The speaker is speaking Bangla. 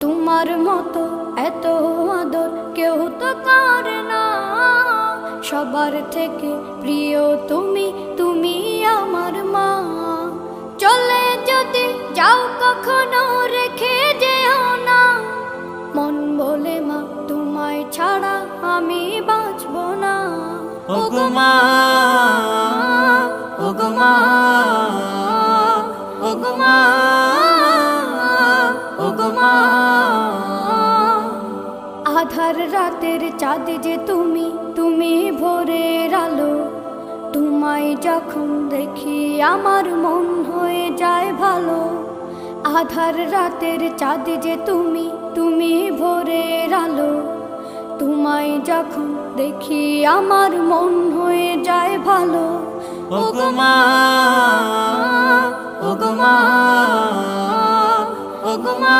তোমার মতো এত আদর কেউ তো করে না, সবার থেকে প্রিয় তুমি, তুমি আমার মা। চলে যদি যাও কখনো রেখে যেও না, মন বলে মা তোমায় ছাড়া আমি বাঁচব না। ওগো মা, ওগো মা, ওগো মা, ওগো মা। আধার রাতের চাঁদ যে তুমি, তুমি ভোরের আলো। তোমায় যখন দেখি আমার মন হয়ে যায় ভালো। আধার রাতের চাঁদ যে তুমি, তুমি ভোরের আলো। তোমায় যখন দেখি আমার মন হয়ে যায় ভালো। ওগো মা, ওগো মা, ওগো মা।